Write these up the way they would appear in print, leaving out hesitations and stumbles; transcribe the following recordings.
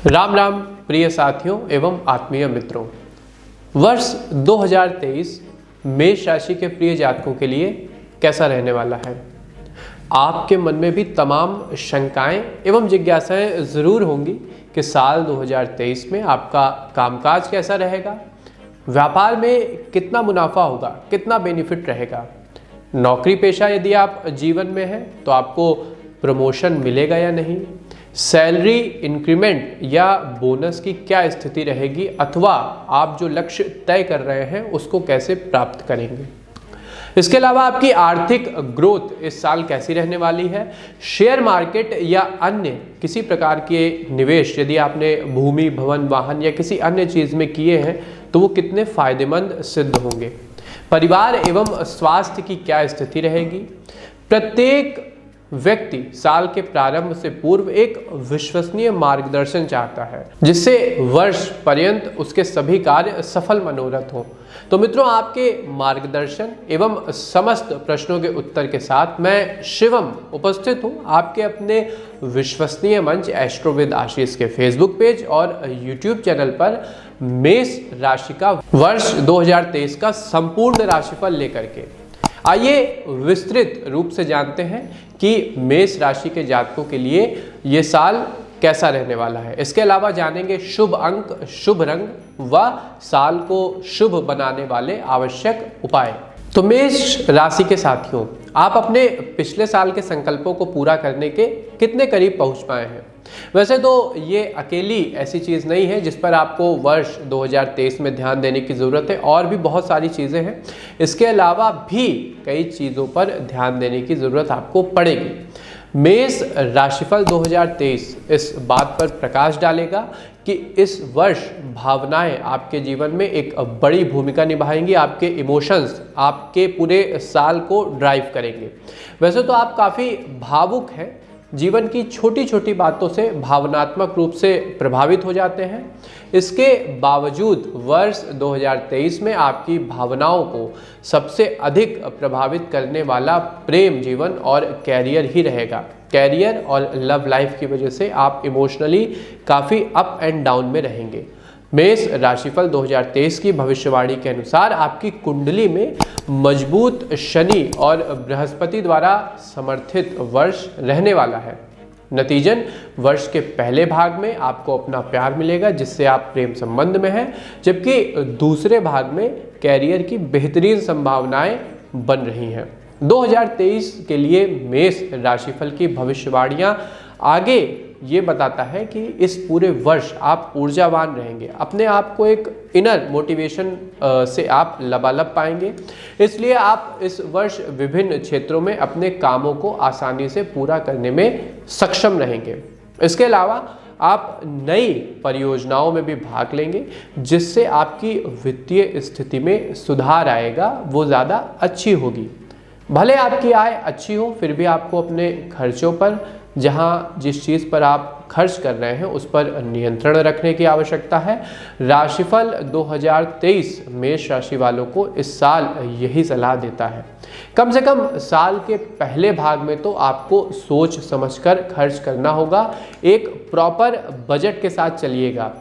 राम राम प्रिय साथियों एवं आत्मीय मित्रों, वर्ष 2023 मेष राशि के प्रिय जातकों के लिए कैसा रहने वाला है। आपके मन में भी तमाम शंकाएं एवं जिज्ञासाएं ज़रूर होंगी कि साल 2023 में आपका कामकाज कैसा रहेगा, व्यापार में कितना मुनाफा होगा, कितना बेनिफिट रहेगा, नौकरी पेशा यदि आप जीवन में हैं तो आपको प्रमोशन मिलेगा या नहीं, सैलरी इंक्रीमेंट या बोनस की क्या स्थिति रहेगी, अथवा आप जो लक्ष्य तय कर रहे हैं उसको कैसे प्राप्त करेंगे। इसके अलावा आपकी आर्थिक ग्रोथ इस साल कैसी रहने वाली है। शेयर मार्केट या अन्य किसी प्रकार के निवेश यदि आपने भूमि, भवन, वाहन या किसी अन्य चीज़ में किए हैं तो वो कितने फायदेमंद सिद्ध होंगे। परिवार एवं स्वास्थ्य की क्या स्थिति रहेगी। प्रत्येक व्यक्ति साल के प्रारंभ से पूर्व एक विश्वसनीय मार्गदर्शन चाहता है जिससे वर्ष पर्यंत उसके सभी कार्य सफल मनोरथ हों। तो मित्रों, आपके मार्गदर्शन एवं समस्त प्रश्नों के उत्तर के साथ मैं शिवम उपस्थित हूं आपके अपने विश्वसनीय मंच एस्ट्रोविद आशीष के फेसबुक पेज और यूट्यूब चैनल पर मेष राशि का वर्ष 2023 का संपूर्ण राशिफल लेकर के। आइए विस्तृत रूप से जानते हैं कि मेष राशि के जातकों के लिए ये साल कैसा रहने वाला है। इसके अलावा जानेंगे शुभ अंक, शुभ रंग व साल को शुभ बनाने वाले आवश्यक उपाय। तो मेष राशि के साथियों, आप अपने पिछले साल के संकल्पों को पूरा करने के कितने करीब पहुंच पाए हैं। वैसे तो ये अकेली ऐसी चीज़ नहीं है जिस पर आपको वर्ष 2023 में ध्यान देने की ज़रूरत है, और भी बहुत सारी चीज़ें हैं। इसके अलावा भी कई चीज़ों पर ध्यान देने की ज़रूरत आपको पड़ेगी। मेष राशिफल 2023 इस बात पर प्रकाश डालेगा कि इस वर्ष भावनाएं आपके जीवन में एक बड़ी भूमिका निभाएंगी। आपके इमोशंस आपके पूरे साल को ड्राइव करेंगे। वैसे तो आप काफ़ी भावुक हैं, जीवन की छोटी छोटी बातों से भावनात्मक रूप से प्रभावित हो जाते हैं। इसके बावजूद वर्ष 2023 में आपकी भावनाओं को सबसे अधिक प्रभावित करने वाला प्रेम जीवन और कैरियर ही रहेगा। कैरियर और लव लाइफ की वजह से आप इमोशनली काफ़ी अप एंड डाउन में रहेंगे। मेष राशिफल 2023 की भविष्यवाणी के अनुसार आपकी कुंडली में मजबूत शनि और बृहस्पति द्वारा समर्थित वर्ष रहने वाला है। नतीजन वर्ष के पहले भाग में आपको अपना प्यार मिलेगा जिससे आप प्रेम संबंध में हैं, जबकि दूसरे भाग में कैरियर की बेहतरीन संभावनाएं बन रही हैं। 2023 के लिए मेष राशिफल की भविष्यवाणियां आगे ये बताता है कि इस पूरे वर्ष आप ऊर्जावान रहेंगे, अपने आप को एक इनर मोटिवेशन से आप लबालब पाएंगे। इसलिए आप इस वर्ष विभिन्न क्षेत्रों में अपने कामों को आसानी से पूरा करने में सक्षम रहेंगे। इसके अलावा आप नई परियोजनाओं में भी भाग लेंगे जिससे आपकी वित्तीय स्थिति में सुधार आएगा, वो ज़्यादा अच्छी होगी। भले आपकी आय अच्छी हो फिर भी आपको अपने खर्चों पर, जहां जिस चीज़ पर आप खर्च कर रहे हैं उस पर नियंत्रण रखने की आवश्यकता है। राशिफल 2023 मेष राशि वालों को इस साल यही सलाह देता है। कम से कम साल के पहले भाग में तो आपको सोच समझकर खर्च करना होगा। एक प्रॉपर बजट के साथ चलिएगा।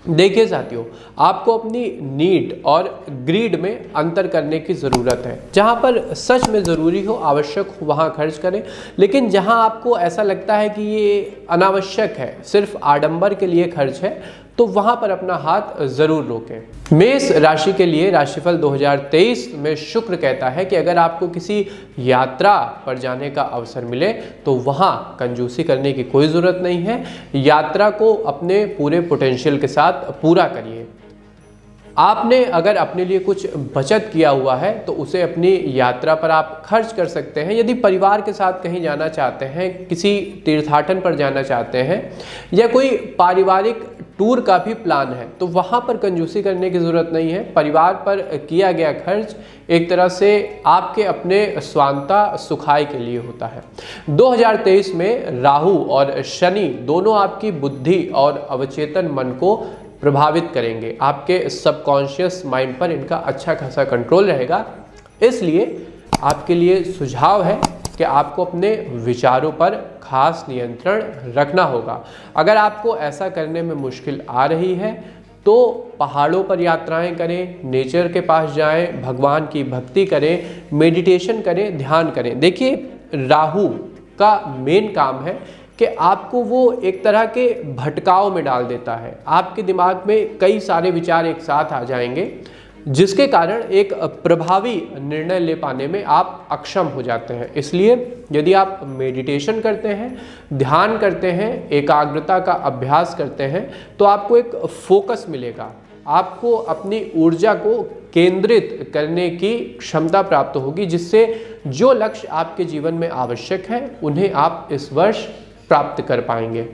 देखिए साथियों, आपको अपनी नीड और ग्रीड में अंतर करने की ज़रूरत है। जहाँ पर सच में ज़रूरी हो, आवश्यक हो, वहाँ खर्च करें, लेकिन जहाँ आपको ऐसा लगता है कि ये अनावश्यक है, सिर्फ आडंबर के लिए खर्च है, तो वहाँ पर अपना हाथ ज़रूर रोकें। मेष राशि के लिए राशिफल 2023 में शुक्र कहता है कि अगर आपको किसी यात्रा पर जाने का अवसर मिले तो वहाँ कंजूसी करने की कोई ज़रूरत नहीं है। यात्रा को अपने पूरे पोटेंशियल के साथ पूरा करिए। आपने अगर अपने लिए कुछ बचत किया हुआ है तो उसे अपनी यात्रा पर आप खर्च कर सकते हैं। यदि परिवार के साथ कहीं जाना चाहते हैं, किसी तीर्थाटन पर जाना चाहते हैं या कोई पारिवारिक टूर का भी प्लान है तो वहाँ पर कंजूसी करने की ज़रूरत नहीं है। परिवार पर किया गया खर्च एक तरह से आपके अपने स्वांता सुखाय के लिए होता है। 2023 में राहु और शनि दोनों आपकी बुद्धि और अवचेतन मन को प्रभावित करेंगे। आपके सबकॉन्शियस माइंड पर इनका अच्छा खासा कंट्रोल रहेगा। इसलिए आपके लिए सुझाव है कि आपको अपने विचारों पर खास नियंत्रण रखना होगा। अगर आपको ऐसा करने में मुश्किल आ रही है तो पहाड़ों पर यात्राएं करें, नेचर के पास जाएं, भगवान की भक्ति करें, मेडिटेशन करें, ध्यान करें। देखिए, राहु का मेन काम है कि आपको वो एक तरह के भटकाव में डाल देता है। आपके दिमाग में कई सारे विचार एक साथ आ जाएंगे, जिसके कारण एक प्रभावी निर्णय ले पाने में आप अक्षम हो जाते हैं। इसलिए यदि आप मेडिटेशन करते हैं, ध्यान करते हैं, एकाग्रता का अभ्यास करते हैं, तो आपको एक फोकस मिलेगा, आपको अपनी ऊर्जा को केंद्रित करने की क्षमता प्राप्त होगी, जिससे जो लक्ष्य आपके जीवन में आवश्यक है उन्हें आप इस वर्ष प्राप्त कर पाएंगे।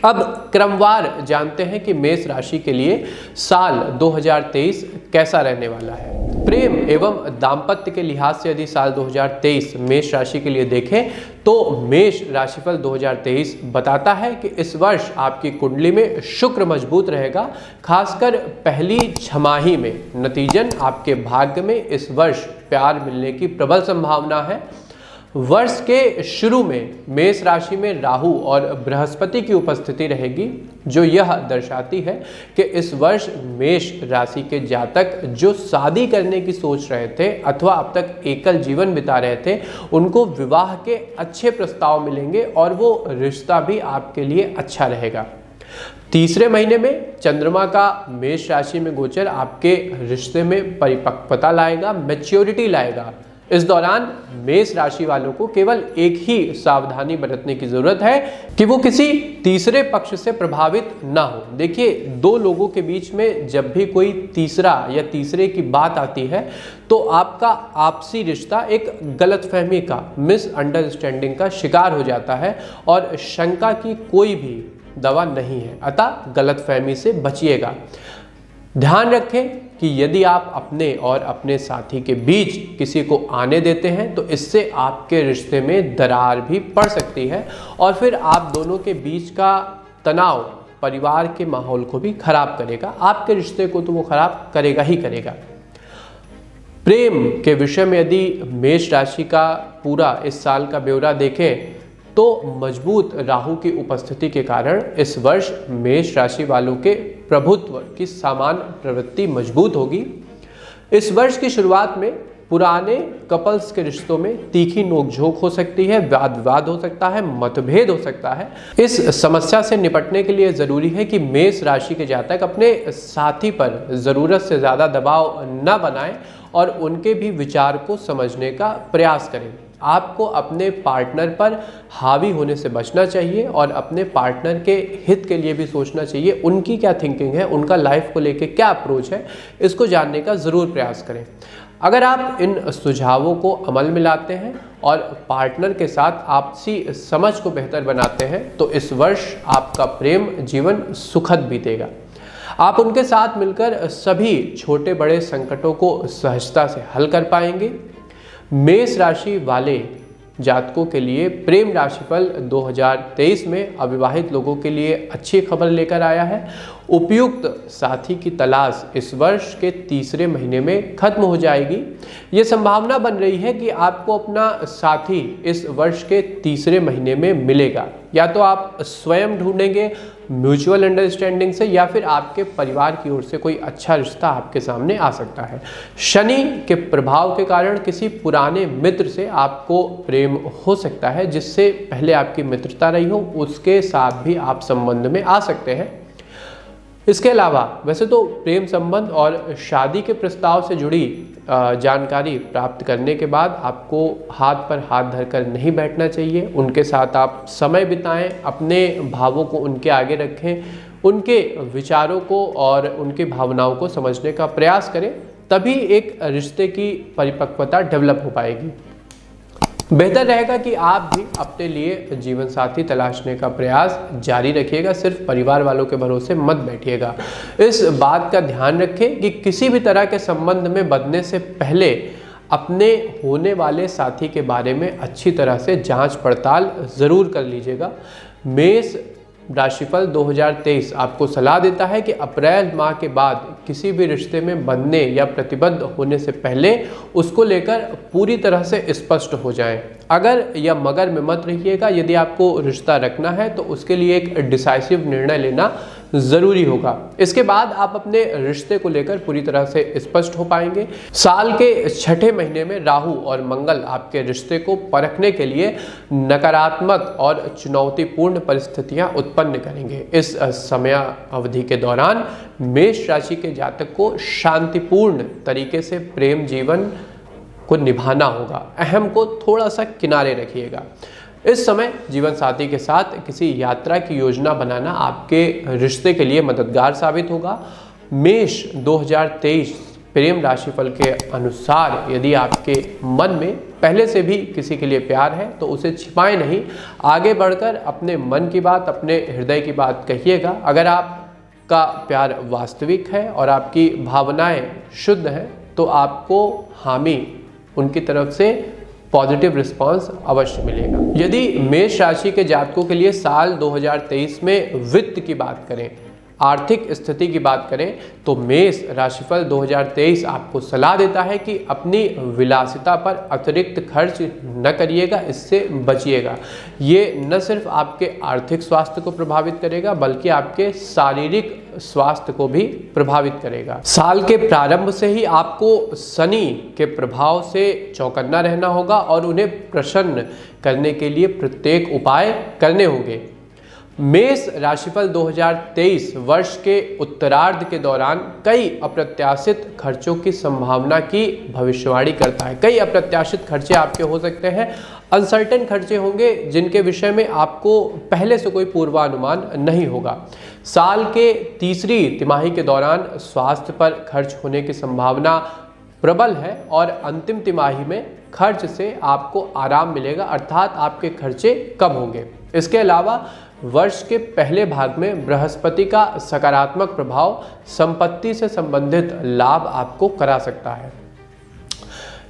अब क्रमवार जानते हैं कि मेष राशि के लिए साल 2023 कैसा रहने वाला है। प्रेम एवं दाम्पत्य के लिहाज से यदि साल 2023 मेष राशि के लिए देखें तो मेष राशिफल 2023 बताता है कि इस वर्ष आपकी कुंडली में शुक्र मजबूत रहेगा। खासकर पहली छमाही में नतीजन आपके भाग्य में इस वर्ष प्यार मिलने की प्रबल संभावना है। वर्ष के शुरू में मेष राशि में राहु और बृहस्पति की उपस्थिति रहेगी, जो यह दर्शाती है कि इस वर्ष मेष राशि के जातक जो शादी करने की सोच रहे थे अथवा अब तक एकल जीवन बिता रहे थे, उनको विवाह के अच्छे प्रस्ताव मिलेंगे और वो रिश्ता भी आपके लिए अच्छा रहेगा। तीसरे महीने में चंद्रमा का मेष राशि में गोचर आपके रिश्ते में परिपक्वता लाएगा, मैच्योरिटी लाएगा। इस दौरान मेष राशि वालों को केवल एक ही सावधानी बरतने की जरूरत है कि वो किसी तीसरे पक्ष से प्रभावित ना हो। देखिए, दो लोगों के बीच में जब भी कोई तीसरा या तीसरे की बात आती है तो आपका आपसी रिश्ता एक गलतफहमी का, मिसअंडरस्टैंडिंग का शिकार हो जाता है और शंका की कोई भी दवा नहीं है। अतः गलतफहमी से बचिएगा। ध्यान रखें कि यदि आप अपने और अपने साथी के बीच किसी को आने देते हैं तो इससे आपके रिश्ते में दरार भी पड़ सकती है और फिर आप दोनों के बीच का तनाव परिवार के माहौल को भी खराब करेगा। आपके रिश्ते को तो वो खराब करेगा ही करेगा। प्रेम के विषय में यदि मेष राशि का पूरा इस साल का ब्यौरा देखें तो मजबूत राहु की उपस्थिति के कारण इस वर्ष मेष राशि वालों के प्रभुत्व की सामान्य प्रवृत्ति मजबूत होगी। इस वर्ष की शुरुआत में पुराने कपल्स के रिश्तों में तीखी नोकझोंक हो सकती है, वाद विवाद हो सकता है, मतभेद हो सकता है। इस समस्या से निपटने के लिए ज़रूरी है कि मेष राशि के जातक अपने साथी पर ज़रूरत से ज़्यादा दबाव न बनाएं और उनके भी विचार को समझने का प्रयास करें। आपको अपने पार्टनर पर हावी होने से बचना चाहिए और अपने पार्टनर के हित के लिए भी सोचना चाहिए। उनकी क्या थिंकिंग है, उनका लाइफ को लेके क्या अप्रोच है, इसको जानने का ज़रूर प्रयास करें। अगर आप इन सुझावों को अमल में लाते हैं और पार्टनर के साथ आपसी समझ को बेहतर बनाते हैं तो इस वर्ष आपका प्रेम जीवन सुखद बीतेगा। आप उनके साथ मिलकर सभी छोटे बड़े संकटों को सहजता से हल कर पाएंगे। मेष राशि वाले जातकों के लिए प्रेम राशिफल 2023 में अविवाहित लोगों के लिए अच्छी खबर लेकर आया है। उपयुक्त साथी की तलाश इस वर्ष के तीसरे महीने में खत्म हो जाएगी। ये संभावना बन रही है कि आपको अपना साथी इस वर्ष के तीसरे महीने में मिलेगा। या तो आप स्वयं ढूंढेंगे म्यूचुअल अंडरस्टैंडिंग से, या फिर आपके परिवार की ओर से कोई अच्छा रिश्ता आपके सामने आ सकता है। शनि के प्रभाव के कारण किसी पुराने मित्र से आपको प्रेम हो सकता है, जिससे पहले आपकी मित्रता रही हो, उसके साथ भी आप संबंध में आ सकते हैं। इसके अलावा वैसे तो प्रेम संबंध और शादी के प्रस्ताव से जुड़ी जानकारी प्राप्त करने के बाद आपको हाथ पर हाथ धरकर नहीं बैठना चाहिए। उनके साथ आप समय बिताएं, अपने भावों को उनके आगे रखें, उनके विचारों को और उनकी भावनाओं को समझने का प्रयास करें, तभी एक रिश्ते की परिपक्वता डेवलप हो पाएगी। बेहतर रहेगा कि आप भी अपने लिए जीवन साथी तलाशने का प्रयास जारी रखिएगा, सिर्फ परिवार वालों के भरोसे मत बैठिएगा। इस बात का ध्यान रखें कि किसी भी तरह के संबंध में बंधने से पहले अपने होने वाले साथी के बारे में अच्छी तरह से जांच पड़ताल ज़रूर कर लीजिएगा। मेष राशिफल 2023 आपको सलाह देता है कि अप्रैल माह के बाद किसी भी रिश्ते में बंधने या प्रतिबद्ध होने से पहले उसको लेकर पूरी तरह से स्पष्ट हो जाएं। अगर या मगर में मत रहिएगा। यदि आपको रिश्ता रखना है तो उसके लिए एक डिसाइसिव निर्णय लेना ज़रूरी होगा। इसके बाद आप अपने रिश्ते को लेकर पूरी तरह से स्पष्ट हो पाएंगे। साल के छठे महीने में राहु और मंगल आपके रिश्ते को परखने के लिए नकारात्मक और चुनौतीपूर्ण परिस्थितियां उत्पन्न करेंगे। इस समय अवधि के दौरान मेष राशि के जातक को शांतिपूर्ण तरीके से प्रेम जीवन को निभाना होगा। अहम को थोड़ा सा किनारे रखिएगा। इस समय जीवन साथी के साथ किसी यात्रा की योजना बनाना आपके रिश्ते के लिए मददगार साबित होगा। मेष 2023 प्रेम राशिफल के अनुसार यदि आपके मन में पहले से भी किसी के लिए प्यार है तो उसे छिपाएं नहीं, आगे बढ़कर अपने मन की बात, अपने हृदय की बात कहिएगा। अगर आपका प्यार वास्तविक है और आपकी भावनाएं शुद्ध हैं तो आपको हामी उनकी तरफ से पॉजिटिव रिस्पांस अवश्य मिलेगा। यदि मेष राशि के जातकों के लिए साल 2023 में वित्त की बात करें, आर्थिक स्थिति की बात करें, तो मेष राशिफल 2023 आपको सलाह देता है कि अपनी विलासिता पर अतिरिक्त खर्च न करिएगा, इससे बचिएगा। ये न सिर्फ आपके आर्थिक स्वास्थ्य को प्रभावित करेगा बल्कि आपके शारीरिक स्वास्थ्य को भी प्रभावित करेगा। साल के प्रारंभ से ही आपको शनि के प्रभाव से चौकन्ना रहना होगा और उन्हें प्रसन्न करने के लिए प्रत्येक उपाय करने होंगे। मेष राशिफल 2023 वर्ष के उत्तरार्ध के दौरान कई अप्रत्याशित खर्चों की संभावना की भविष्यवाणी करता है। कई अप्रत्याशित खर्चे आपके हो सकते हैं, अनसर्टेन खर्चे होंगे जिनके विषय में आपको पहले से कोई पूर्वानुमान नहीं होगा। साल के तीसरी तिमाही के दौरान स्वास्थ्य पर खर्च होने की संभावना प्रबल है और अंतिम तिमाही में खर्च से आपको आराम मिलेगा, अर्थात आपके खर्चे कम होंगे। इसके अलावा वर्ष के पहले भाग में बृहस्पति का सकारात्मक प्रभाव संपत्ति से संबंधित लाभ आपको करा सकता है।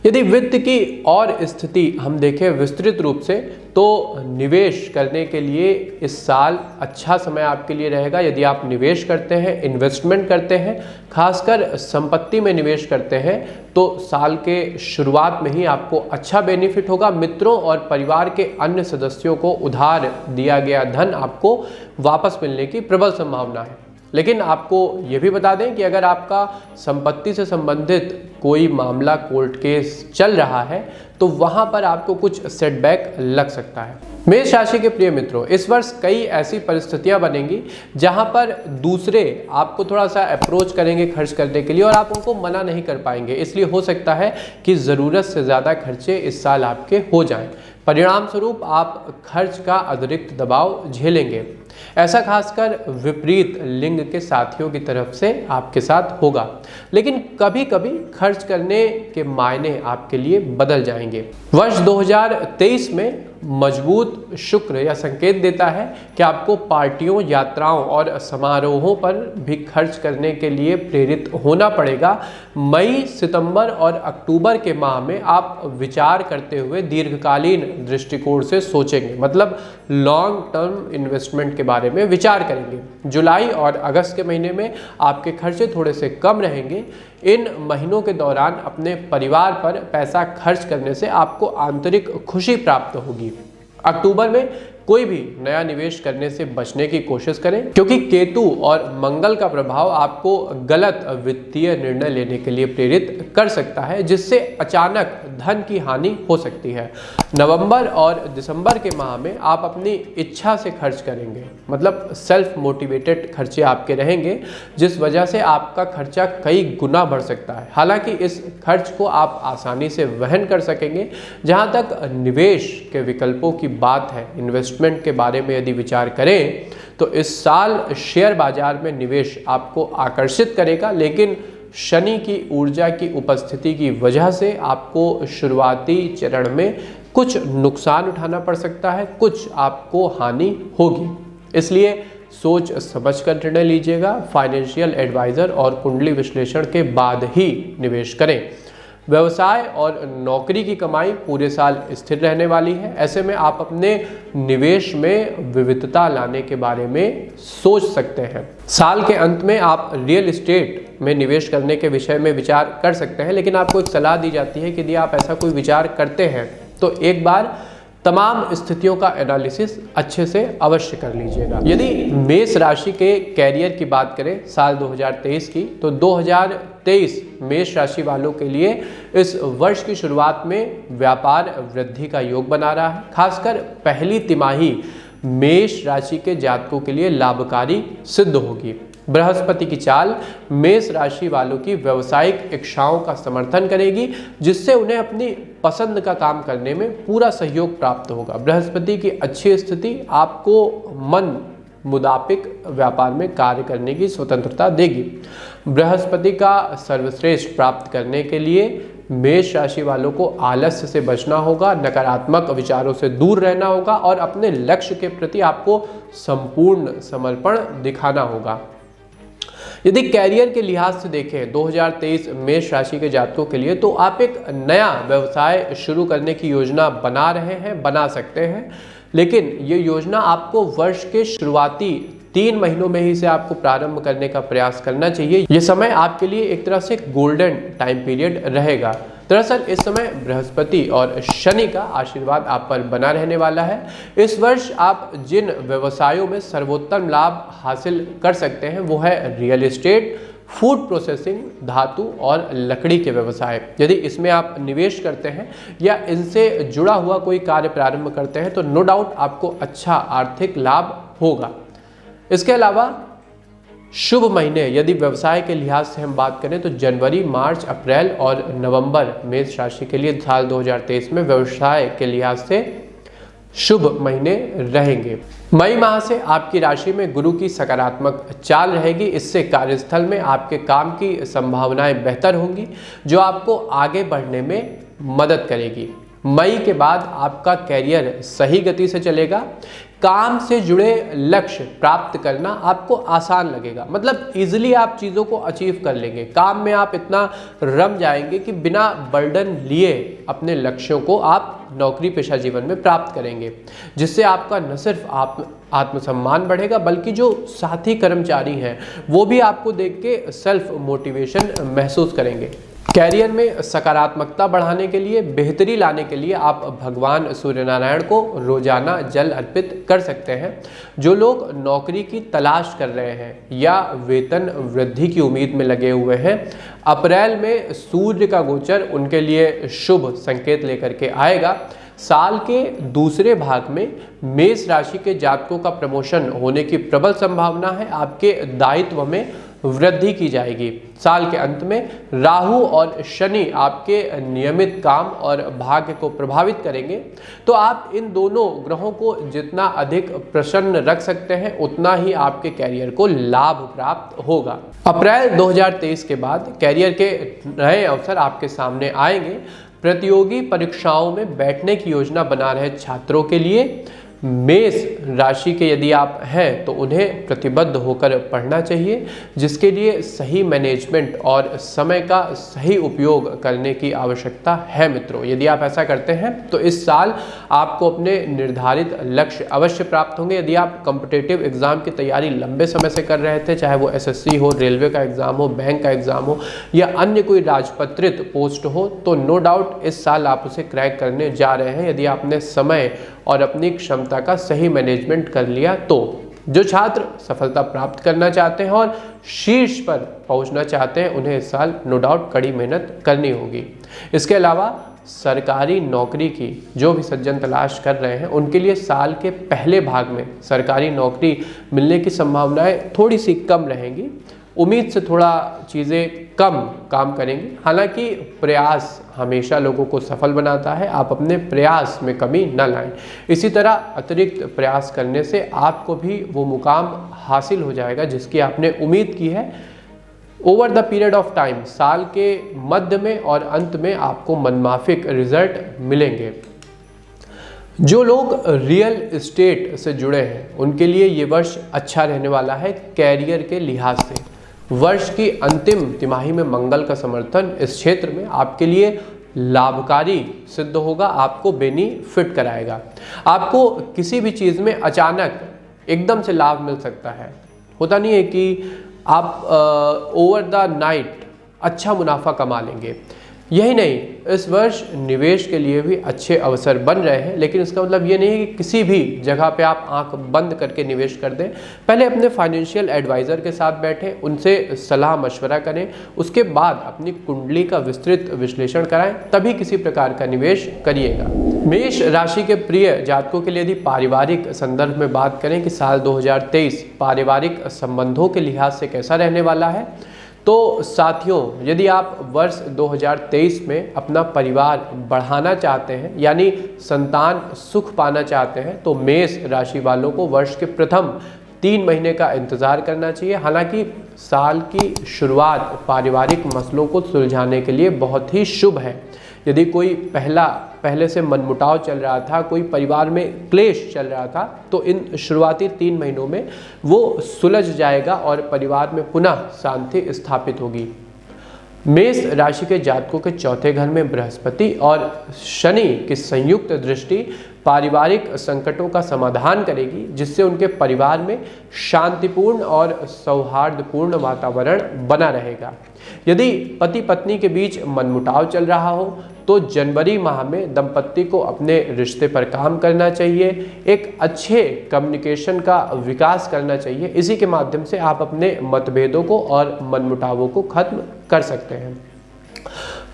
यदि वित्त की और स्थिति हम देखें विस्तृत रूप से तो निवेश करने के लिए इस साल अच्छा समय आपके लिए रहेगा। यदि आप निवेश करते हैं, इन्वेस्टमेंट करते हैं, खासकर संपत्ति में निवेश करते हैं तो साल के शुरुआत में ही आपको अच्छा बेनिफिट होगा। मित्रों और परिवार के अन्य सदस्यों को उधार दिया गया धन आपको वापस मिलने की प्रबल संभावना है। लेकिन आपको ये भी बता दें कि अगर आपका संपत्ति से संबंधित कोई मामला कोर्ट केस चल रहा है तो वहां पर आपको कुछ सेटबैक लग सकता है। मेष राशि के प्रिय मित्रों, इस वर्ष कई ऐसी परिस्थितियां बनेंगी जहां पर दूसरे आपको थोड़ा सा अप्रोच करेंगे खर्च करने के लिए और आप उनको मना नहीं कर पाएंगे। इसलिए हो सकता है कि ज़रूरत से ज़्यादा खर्चे इस साल आपके हो जाएं। परिणाम स्वरूप आप खर्च का अतिरिक्त दबाव झेलेंगे। ऐसा खासकर विपरीत लिंग के साथियों की तरफ से आपके साथ होगा। लेकिन कभी कभी खर्च करने के मायने आपके लिए बदल जाएंगे। वर्ष 2023 में मजबूत शुक्र यह संकेत देता है कि आपको पार्टियों, यात्राओं और समारोहों पर भी खर्च करने के लिए प्रेरित होना पड़ेगा। मई, सितंबर और अक्टूबर के माह में आप विचार करते हुए दीर्घकालीन दृष्टिकोण से सोचेंगे, मतलब लॉन्ग टर्म इन्वेस्टमेंट के बारे में विचार करेंगे। जुलाई और अगस्त के महीने में आपके खर्चे थोड़े से कम रहेंगे। इन महीनों के दौरान अपने परिवार पर पैसा खर्च करने से आपको आंतरिक खुशी प्राप्त होगी। अक्टूबर में कोई भी नया निवेश करने से बचने की कोशिश करें क्योंकि केतु और मंगल का प्रभाव आपको गलत वित्तीय निर्णय लेने के लिए प्रेरित कर सकता है, जिससे अचानक धन की हानि हो सकती है। नवंबर और दिसंबर के माह में आप अपनी इच्छा से खर्च करेंगे, मतलब सेल्फ मोटिवेटेड खर्चे आपके रहेंगे, जिस वजह से आपका खर्चा कई गुना बढ़ सकता है। हालांकि इस खर्च को आप आसानी से वहन कर सकेंगे। जहां तक निवेश के विकल्पों की बात है, इन्वेस्टमेंट के बारे में यदि विचार करें तो इस साल शेयर बाजार में निवेश आपको आकर्षित करेगा, लेकिन शनि की ऊर्जा की उपस्थिति की वजह से आपको शुरुआती चरण में कुछ नुकसान उठाना पड़ सकता है, कुछ आपको हानि होगी। इसलिए सोच समझकर निर्णय लीजिएगा। फाइनेंशियल एडवाइजर और कुंडली विश्लेषण के बाद ही निवेश करें। व्यवसाय और नौकरी की कमाई पूरे साल स्थिर रहने वाली है। ऐसे में आप अपने निवेश में विविधता लाने के बारे में सोच सकते हैं। साल के अंत में आप रियल एस्टेट में निवेश करने के विषय में विचार कर सकते हैं, लेकिन आपको एक सलाह दी जाती है कि यदि आप ऐसा कोई विचार करते हैं तो एक बार तमाम स्थितियों का एनालिसिस अच्छे से अवश्य कर लीजिएगा। यदि मेष राशि के कैरियर की बात करें साल 2023 की, तो 2023 मेष राशि वालों के लिए इस वर्ष की शुरुआत में व्यापार वृद्धि का योग बना रहा है। खासकर पहली तिमाही मेष राशि के जातकों के लिए लाभकारी सिद्ध होगी। बृहस्पति की चाल मेष राशि वालों की व्यावसायिक इच्छाओं का समर्थन करेगी, जिससे उन्हें अपनी पसंद का काम करने में पूरा सहयोग प्राप्त होगा। बृहस्पति की अच्छी स्थिति आपको मन मुताबिक व्यापार में कार्य करने की स्वतंत्रता देगी। बृहस्पति का सर्वश्रेष्ठ प्राप्त करने के लिए मेष राशि वालों को आलस्य से बचना होगा, नकारात्मक विचारों से दूर रहना होगा और अपने लक्ष्य के प्रति आपको संपूर्ण समर्पण दिखाना होगा। यदि कैरियर के लिहाज से देखें 2023 मेष राशि के जातकों के लिए, तो आप एक नया व्यवसाय शुरू करने की योजना बना रहे हैं, बना सकते हैं, लेकिन ये योजना आपको वर्ष के शुरुआती 3 महीनों में ही से आपको प्रारंभ करने का प्रयास करना चाहिए। ये समय आपके लिए एक तरह से गोल्डन टाइम पीरियड रहेगा। दरअसल इस समय बृहस्पति और शनि का आशीर्वाद आप पर बना रहने वाला है। इस वर्ष आप जिन व्यवसायों में सर्वोत्तम लाभ हासिल कर सकते हैं वो है रियल एस्टेट, फूड प्रोसेसिंग, धातु और लकड़ी के व्यवसाय। यदि इसमें आप निवेश करते हैं या इनसे जुड़ा हुआ कोई कार्य प्रारंभ करते हैं तो नो डाउट आपको अच्छा आर्थिक लाभ होगा। इसके अलावा शुभ महीने यदि व्यवसाय के लिहाज से हम बात करें तो जनवरी, मार्च, अप्रैल और नवंबर मेष राशि के लिए साल 2023 में व्यवसाय के लिहाज से शुभ महीने रहेंगे। मई माह से आपकी राशि में गुरु की सकारात्मक चाल रहेगी। इससे कार्यस्थल में आपके काम की संभावनाएं बेहतर होंगी, जो आपको आगे बढ़ने में मदद करेगी। मई के बाद आपका कैरियर सही गति से चलेगा। काम से जुड़े लक्ष्य प्राप्त करना आपको आसान लगेगा, मतलब इजीली आप चीज़ों को अचीव कर लेंगे। काम में आप इतना रम जाएंगे कि बिना बर्डन लिए अपने लक्ष्यों को आप नौकरी पेशा जीवन में प्राप्त करेंगे, जिससे आपका न सिर्फ आत्मसम्मान बढ़ेगा बल्कि जो साथी कर्मचारी हैं वो भी आपको देख के सेल्फ मोटिवेशन महसूस करेंगे। कैरियर में सकारात्मकता बढ़ाने के लिए, बेहतरी लाने के लिए आप भगवान सूर्य नारायण को रोजाना जल अर्पित कर सकते हैं। जो लोग नौकरी की तलाश कर रहे हैं या वेतन वृद्धि की उम्मीद में लगे हुए हैं, अप्रैल में सूर्य का गोचर उनके लिए शुभ संकेत लेकर के आएगा। साल के दूसरे भाग में मेष राशि के जातकों का प्रमोशन होने की प्रबल संभावना है। आपके दायित्व में वृद्धि की जाएगी। साल के अंत में राहु और शनि आपके नियमित काम और भाग्य को प्रभावित करेंगे, तो आप इन दोनों ग्रहों को जितना अधिक प्रसन्न रख सकते हैं उतना ही आपके कैरियर को लाभ प्राप्त होगा। अप्रैल 2023 के बाद कैरियर के नए अवसर आपके सामने आएंगे। प्रतियोगी परीक्षाओं में बैठने की योजना बना रहे छात्रों के लिए मेष राशि के यदि आप हैं तो उन्हें प्रतिबद्ध होकर पढ़ना चाहिए, जिसके लिए सही मैनेजमेंट और समय का सही उपयोग करने की आवश्यकता है। मित्रों, यदि आप ऐसा करते हैं तो इस साल आपको अपने निर्धारित लक्ष्य अवश्य प्राप्त होंगे। यदि आप कॉम्पिटिटिव एग्जाम की तैयारी लंबे समय से कर रहे थे, चाहे वो एसएससी हो, रेलवे का एग्जाम हो, बैंक का एग्जाम हो या अन्य कोई राजपत्रित पोस्ट हो, तो नो डाउट इस साल आप उसे क्रैक करने जा रहे हैं यदि आपने समय और अपनी क्षमता का सही मैनेजमेंट कर लिया तो। जो छात्र सफलता प्राप्त करना चाहते हैं और शीर्ष पर पहुंचना चाहते हैं, उन्हें इस साल नो डाउट कड़ी मेहनत करनी होगी। इसके अलावा सरकारी नौकरी की जो भी सज्जन तलाश कर रहे हैं, उनके लिए साल के पहले भाग में सरकारी नौकरी मिलने की संभावनाएं थोड़ी सी कम रहेंगी। उम्मीद से थोड़ा चीज़ें कम काम करेंगे। हालांकि प्रयास हमेशा लोगों को सफल बनाता है, आप अपने प्रयास में कमी न लाएं। इसी तरह अतिरिक्त प्रयास करने से आपको भी वो मुकाम हासिल हो जाएगा जिसकी आपने उम्मीद की है। Over the period of time, साल के मध्य में और अंत में आपको मनमाफिक रिजल्ट मिलेंगे। जो लोग रियल एस्टेट से जुड़े हैं उनके लिए ये वर्ष अच्छा रहने वाला है कैरियर के लिहाज से। वर्ष की अंतिम तिमाही में मंगल का समर्थन इस क्षेत्र में आपके लिए लाभकारी सिद्ध होगा, आपको बेनिफिट कराएगा। आपको किसी भी चीज़ में अचानक एकदम से लाभ मिल सकता है। होता नहीं है कि आप ओवर द नाइट अच्छा मुनाफा कमा लेंगे। यही नहीं, इस वर्ष निवेश के लिए भी अच्छे अवसर बन रहे हैं, लेकिन इसका मतलब ये नहीं है कि किसी भी जगह पे आप आंख बंद करके निवेश कर दें। पहले अपने फाइनेंशियल एडवाइज़र के साथ बैठें, उनसे सलाह मशवरा करें, उसके बाद अपनी कुंडली का विस्तृत विश्लेषण कराएं, तभी किसी प्रकार का निवेश करिएगा। मेष राशि के प्रिय जातकों के लिए यदि पारिवारिक संदर्भ में बात करें कि साल 2023 पारिवारिक संबंधों के लिहाज से कैसा रहने वाला है, तो साथियों, यदि आप वर्ष 2023 में अपना परिवार बढ़ाना चाहते हैं, यानी संतान सुख पाना चाहते हैं, तो मेष राशि वालों को वर्ष के प्रथम 3 महीने का इंतज़ार करना चाहिए। हालांकि साल की शुरुआत पारिवारिक मसलों को सुलझाने के लिए बहुत ही शुभ है। यदि कोई पहले से मनमुटाव चल रहा था, कोई परिवार में क्लेश चल रहा था, तो इन शुरुआती 3 महीनों में वो सुलझ जाएगा और परिवार में पुनः शांति स्थापित होगी। मेष राशि के जातकों के चौथे घर में बृहस्पति और शनि की संयुक्त दृष्टि पारिवारिक संकटों का समाधान करेगी, जिससे उनके परिवार में शांतिपूर्ण और सौहार्दपूर्ण वातावरण बना रहेगा। यदि पति पत्नी के बीच मनमुटाव चल रहा हो, तो जनवरी माह में दंपत्ति को अपने रिश्ते पर काम करना चाहिए, एक अच्छे कम्युनिकेशन का विकास करना चाहिए। इसी के माध्यम से आप अपने मतभेदों को और मनमुटावों को खत्म कर सकते हैं।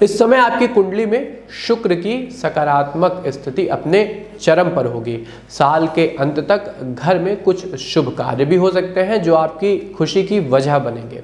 इस समय आपकी कुंडली में शुक्र की सकारात्मक स्थिति अपने चरम पर होगी। साल के अंत तक घर में कुछ शुभ कार्य भी हो सकते हैं जो आपकी खुशी की वजह बनेंगे।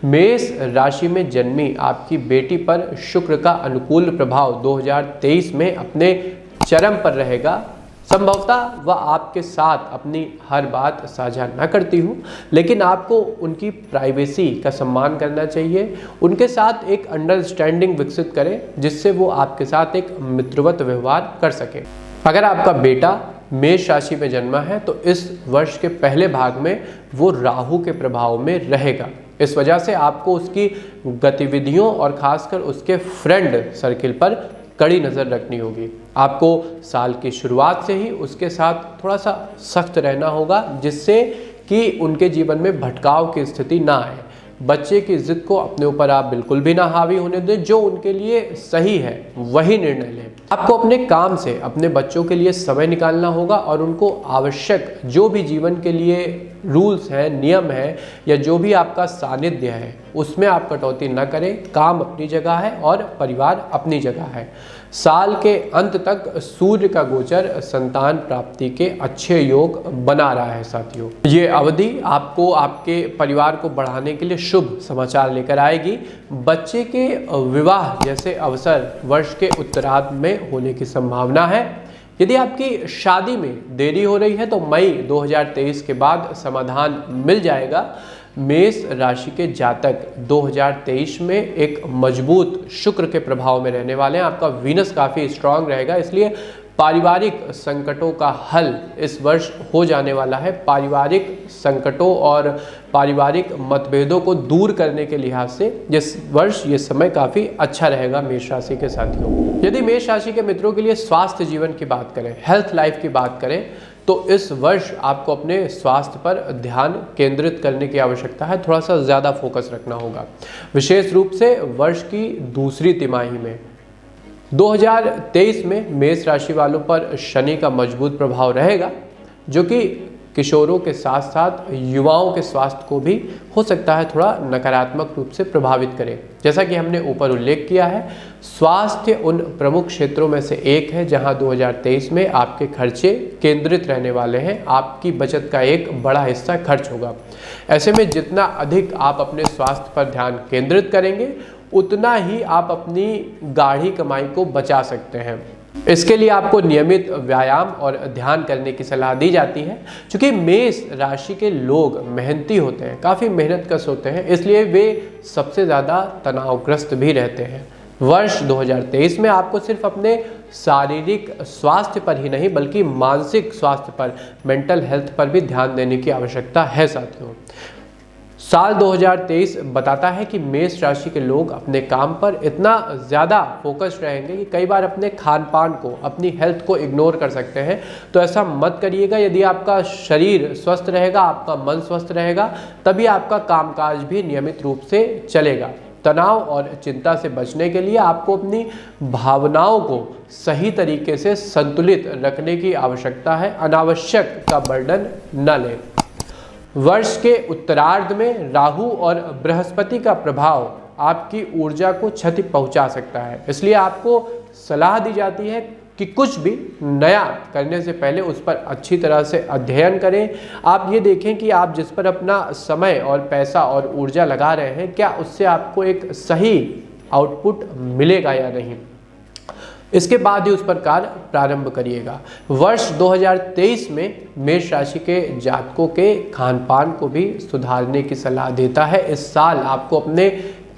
मेष राशि में जन्मी आपकी बेटी पर शुक्र का अनुकूल प्रभाव 2023 में अपने चरम पर रहेगा। संभवतः वह आपके साथ अपनी हर बात साझा न करती हूँ, लेकिन आपको उनकी प्राइवेसी का सम्मान करना चाहिए। उनके साथ एक अंडरस्टैंडिंग विकसित करें, जिससे वो आपके साथ एक मित्रवत व्यवहार कर सके। अगर आपका बेटा मेष राशि में जन्मा है, तो इस वर्ष के पहले भाग में वो राहु के प्रभाव में रहेगा। इस वजह से आपको उसकी गतिविधियों और खासकर उसके फ्रेंड सर्किल पर कड़ी नज़र रखनी होगी। आपको साल की शुरुआत से ही उसके साथ थोड़ा सा सख्त रहना होगा, जिससे कि उनके जीवन में भटकाव की स्थिति ना आए। बच्चे की जिद को अपने ऊपर आप बिल्कुल भी ना हावी होने दें। जो उनके लिए सही है वही निर्णय लें। आपको अपने काम से अपने बच्चों के लिए समय निकालना होगा और उनको आवश्यक जो भी जीवन के लिए रूल्स हैं, नियम हैं, या जो भी आपका सानिध्य है, उसमें आप कटौती न करें। काम अपनी जगह है और परिवार अपनी जगह है। साल के अंत तक सूर्य का गोचर संतान प्राप्ति के अच्छे योग बना रहा है। साथियों, ये अवधि आपको आपके परिवार को बढ़ाने के लिए शुभ समाचार लेकर आएगी। बच्चे के विवाह जैसे अवसर वर्ष के उत्तरार्ध में होने की संभावना है। यदि आपकी शादी में देरी हो रही है, तो मई 2023 के बाद समाधान मिल जाएगा। मेष राशि के जातक 2023 में एक मजबूत शुक्र के प्रभाव में रहने वाले हैं। आपका वीनस काफ़ी स्ट्रांग रहेगा, इसलिए पारिवारिक संकटों का हल इस वर्ष हो जाने वाला है। पारिवारिक संकटों और पारिवारिक मतभेदों को दूर करने के लिहाज से इस वर्ष ये समय काफ़ी अच्छा रहेगा मेष राशि के साथियों। यदि मेष राशि के मित्रों के लिए स्वास्थ्य जीवन की बात करें, हेल्थ लाइफ की बात करें, तो इस वर्ष आपको अपने स्वास्थ्य पर ध्यान केंद्रित करने की आवश्यकता है। थोड़ा सा ज़्यादा फोकस रखना होगा, विशेष रूप से वर्ष की दूसरी तिमाही में। 2023 में मेष राशि वालों पर शनि का मजबूत प्रभाव रहेगा, जो कि किशोरों के साथ साथ युवाओं के स्वास्थ्य को भी हो सकता है थोड़ा नकारात्मक रूप से प्रभावित करे। जैसा कि हमने ऊपर उल्लेख किया है, स्वास्थ्य उन प्रमुख क्षेत्रों में से एक है जहां 2023 में आपके खर्चे केंद्रित रहने वाले हैं। आपकी बचत का एक बड़ा हिस्सा खर्च होगा। ऐसे में जितना अधिक आप अपने स्वास्थ्य पर ध्यान केंद्रित करेंगे, उतना ही आप अपनी गाढ़ी कमाई को बचा सकते हैं। इसके लिए आपको नियमित व्यायाम और ध्यान करने की सलाह दी जाती है। क्योंकि मेष राशि के लोग मेहनती होते हैं, काफ़ी मेहनतकश होते हैं, इसलिए वे सबसे ज़्यादा तनावग्रस्त भी रहते हैं। वर्ष 2023 में आपको सिर्फ अपने शारीरिक स्वास्थ्य पर ही नहीं, बल्कि मानसिक स्वास्थ्य पर, मेंटल हेल्थ पर भी ध्यान देने की आवश्यकता है। साथियों, साल 2023 बताता है कि मेष राशि के लोग अपने काम पर इतना ज़्यादा फोकस रहेंगे कि कई बार अपने खान पान को, अपनी हेल्थ को इग्नोर कर सकते हैं। तो ऐसा मत करिएगा। यदि आपका शरीर स्वस्थ रहेगा, आपका मन स्वस्थ रहेगा, तभी आपका कामकाज भी नियमित रूप से चलेगा। तनाव और चिंता से बचने के लिए आपको अपनी भावनाओं को सही तरीके से संतुलित रखने की आवश्यकता है। अनावश्यक का बर्डन न लें। वर्ष के उत्तरार्ध में राहु और बृहस्पति का प्रभाव आपकी ऊर्जा को क्षति पहुंचा सकता है, इसलिए आपको सलाह दी जाती है कि कुछ भी नया करने से पहले उस पर अच्छी तरह से अध्ययन करें। आप ये देखें कि आप जिस पर अपना समय और पैसा और ऊर्जा लगा रहे हैं, क्या उससे आपको एक सही आउटपुट मिलेगा या नहीं। इसके बाद ही उस पर कार्य प्रारंभ करिएगा। वर्ष 2023 में मेष राशि के जातकों के खान पान को भी सुधारने की सलाह देता है। इस साल आपको अपने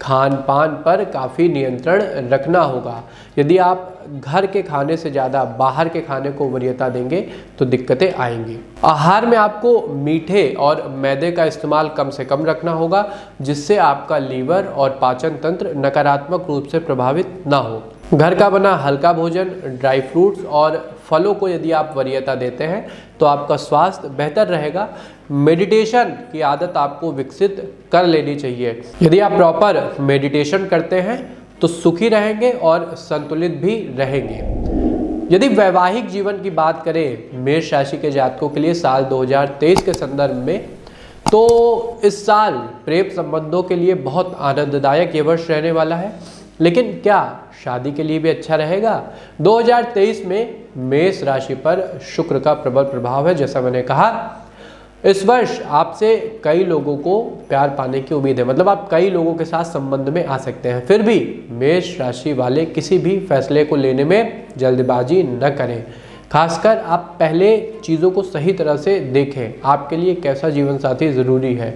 खान पान पर काफ़ी नियंत्रण रखना होगा। यदि आप घर के खाने से ज़्यादा बाहर के खाने को वरीयता देंगे तो दिक्कतें आएंगी। आहार में आपको मीठे और मैदे का इस्तेमाल कम से कम रखना होगा, जिससे आपका लीवर और पाचन तंत्र नकारात्मक रूप से प्रभावित ना हो। घर का बना हल्का भोजन, ड्राई फ्रूट्स और फलों को यदि आप वरीयता देते हैं तो आपका स्वास्थ्य बेहतर रहेगा। मेडिटेशन की आदत आपको विकसित कर लेनी चाहिए। यदि आप प्रॉपर मेडिटेशन करते हैं तो सुखी रहेंगे और संतुलित भी रहेंगे। यदि वैवाहिक जीवन की बात करें मेष राशि के जातकों के लिए साल 2023 के संदर्भ में, तो इस साल प्रेम संबंधों के लिए बहुत आनंददायक ये वर्ष रहने वाला है। लेकिन क्या शादी के लिए भी अच्छा रहेगा? 2023 में मेष राशि पर शुक्र का प्रबल प्रभाव है। जैसा मैंने कहा, इस वर्ष आपसे कई लोगों को प्यार पाने की उम्मीद है, मतलब आप कई लोगों के साथ संबंध में आ सकते हैं। फिर भी मेष राशि वाले किसी भी फैसले को लेने में जल्दबाजी न करें। खासकर आप पहले चीज़ों को सही तरह से देखें, आपके लिए कैसा जीवन साथी ज़रूरी है।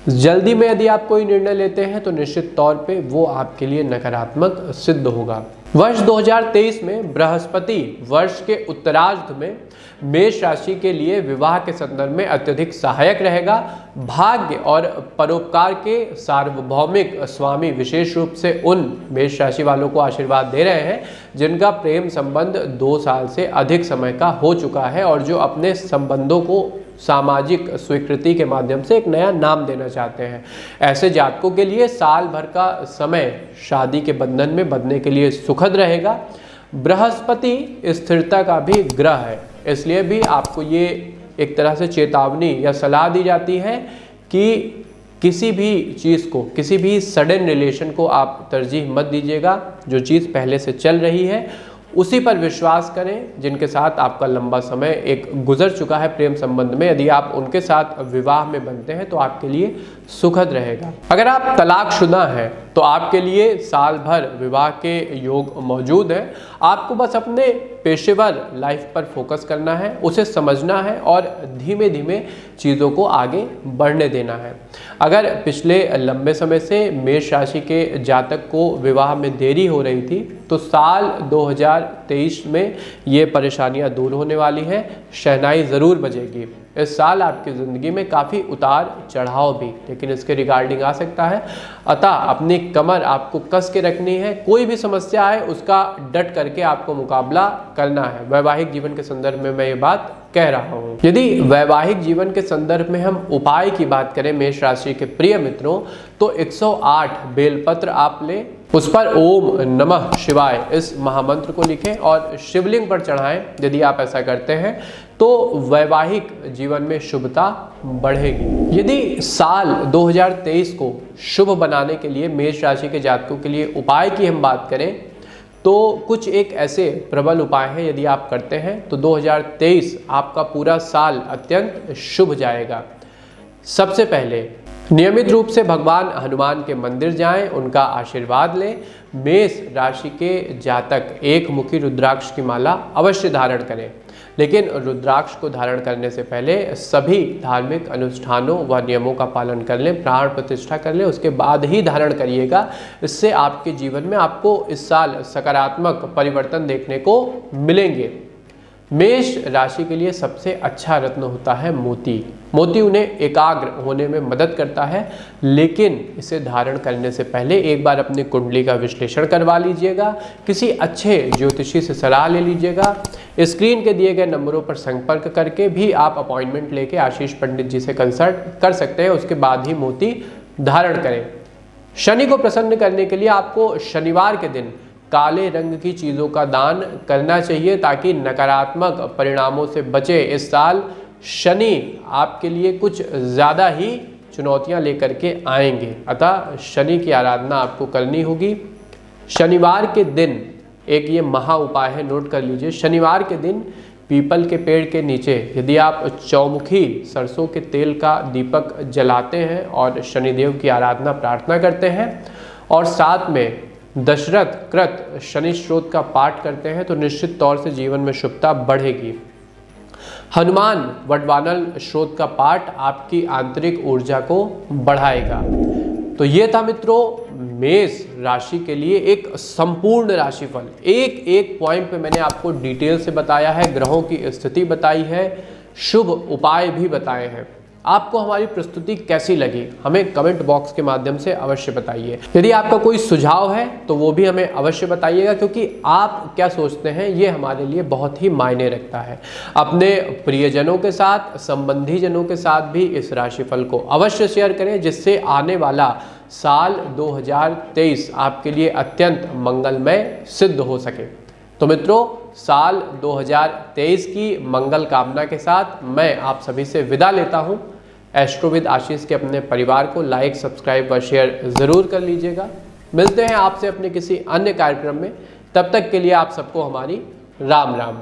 जल्दी में यदि आप कोई निर्णय लेते हैं तो निश्चित तौर पे वो आपके लिए नकारात्मक सिद्ध होगा। वर्ष 2023 में बृहस्पति वर्ष के उत्तरार्ध में मेष राशि के लिए विवाह के संदर्भ में अत्यधिक सहायक रहेगा। भाग्य और परोपकार के सार्वभौमिक स्वामी विशेष रूप से उन मेष राशि वालों को आशीर्वाद दे रहे हैं जिनका प्रेम संबंध 2 साल से अधिक समय का हो चुका है और जो अपने संबंधों को सामाजिक स्वीकृति के माध्यम से एक नया नाम देना चाहते हैं। ऐसे जातकों के लिए साल भर का समय शादी के बंधन में बंधने के लिए सुखद रहेगा। बृहस्पति स्थिरता का भी ग्रह है, इसलिए भी आपको ये एक तरह से चेतावनी या सलाह दी जाती है कि किसी भी चीज़ को, किसी भी सडन रिलेशन को आप तरजीह मत दीजिएगा। जो चीज़ पहले से चल रही है उसी पर विश्वास करें। जिनके साथ आपका लंबा समय एक गुजर चुका है प्रेम संबंध में, यदि आप उनके साथ विवाह में बनते हैं तो आपके लिए सुखद रहेगा। अगर आप तलाकशुदा हैं तो आपके लिए साल भर विवाह के योग मौजूद हैं। आपको बस अपने पेशेवर लाइफ पर फोकस करना है, उसे समझना है और धीमे धीमे चीज़ों को आगे बढ़ने देना है। अगर पिछले लंबे समय से मेष राशि के जातक को विवाह में देरी हो रही थी तो साल 2023 में ये परेशानियां दूर होने वाली हैं। शहनाई ज़रूर बजेगी। इस साल आपकी ज़िंदगी में काफ़ी उतार चढ़ाव भी लेकिन इसके रिगार्डिंग आ सकता है, अतः अपनी कमर आपको कस के रखनी है। कोई भी समस्या आए उसका डट करके आपको मुकाबला करना है। वैवाहिक जीवन के संदर्भ में मैं ये बात कह रहा हूँ। यदि वैवाहिक जीवन के संदर्भ में हम उपाय की बात करें मेष राशि के प्रिय मित्रों, तो 108 बेलपत्र आप लें, उस पर ओम नमः शिवाय इस महामंत्र को लिखें और शिवलिंग पर चढ़ाएं। यदि आप ऐसा करते हैं तो वैवाहिक जीवन में शुभता बढ़ेगी। यदि साल 2023 को शुभ बनाने के लिए मेष राशि के जातकों के लिए उपाय की हम बात करें तो कुछ एक ऐसे प्रबल उपाय हैं, यदि आप करते हैं तो 2023 आपका पूरा साल अत्यंत शुभ जाएगा। सबसे पहले नियमित रूप से भगवान हनुमान के मंदिर जाएं, उनका आशीर्वाद लें। मेष राशि के जातक एक मुखी रुद्राक्ष की माला अवश्य धारण करें, लेकिन रुद्राक्ष को धारण करने से पहले सभी धार्मिक अनुष्ठानों व नियमों का पालन कर लें, प्राण प्रतिष्ठा कर लें, उसके बाद ही धारण करिएगा। इससे आपके जीवन में आपको इस साल सकारात्मक परिवर्तन देखने को मिलेंगे। मेष राशि के लिए सबसे अच्छा रत्न होता है मोती। मोती उन्हें एकाग्र होने में मदद करता है, लेकिन इसे धारण करने से पहले एक बार अपनी कुंडली का विश्लेषण करवा लीजिएगा, किसी अच्छे ज्योतिषी से सलाह ले लीजिएगा। स्क्रीन के दिए गए नंबरों पर संपर्क करके भी आप अपॉइंटमेंट लेके आशीष पंडित जी से कंसल्ट कर सकते हैं, उसके बाद ही मोती धारण करें। शनि को प्रसन्न करने के लिए आपको शनिवार के दिन काले रंग की चीज़ों का दान करना चाहिए ताकि नकारात्मक परिणामों से बचे। इस साल शनि आपके लिए कुछ ज़्यादा ही चुनौतियां लेकर के आएंगे, अतः शनि की आराधना आपको करनी होगी। शनिवार के दिन एक ये महा उपाय है, नोट कर लीजिए। शनिवार के दिन पीपल के पेड़ के नीचे यदि आप चौमुखी सरसों के तेल का दीपक जलाते हैं और शनिदेव की आराधना प्रार्थना करते हैं और साथ में दशरथ कृत शनि स्त्रोत का पाठ करते हैं तो निश्चित तौर से जीवन में शुभता बढ़ेगी। हनुमान वडवानल स्त्रोत का पाठ आपकी आंतरिक ऊर्जा को बढ़ाएगा। तो ये था मित्रों मेष राशि के लिए एक संपूर्ण राशिफल। एक एक पॉइंट पे मैंने आपको डिटेल से बताया है, ग्रहों की स्थिति बताई है, शुभ उपाय भी बताए हैं। आपको हमारी प्रस्तुति कैसी लगी हमें कमेंट बॉक्स के माध्यम से अवश्य बताइए। यदि आपका कोई सुझाव है तो वो भी हमें अवश्य बताइएगा, क्योंकि आप क्या सोचते हैं ये हमारे लिए बहुत ही मायने रखता है। अपने प्रियजनों के साथ, संबंधी जनों के साथ भी इस राशिफल को अवश्य शेयर करें, जिससे आने वाला साल 2023 आपके लिए अत्यंत मंगलमय सिद्ध हो सके। तो मित्रों, साल 2023 की मंगल कामना के साथ मैं आप सभी से विदा लेता हूं। एस्ट्रोविद आशीष के अपने परिवार को लाइक, सब्सक्राइब व शेयर ज़रूर कर लीजिएगा। मिलते हैं आपसे अपने किसी अन्य कार्यक्रम में, तब तक के लिए आप सबको हमारी राम राम।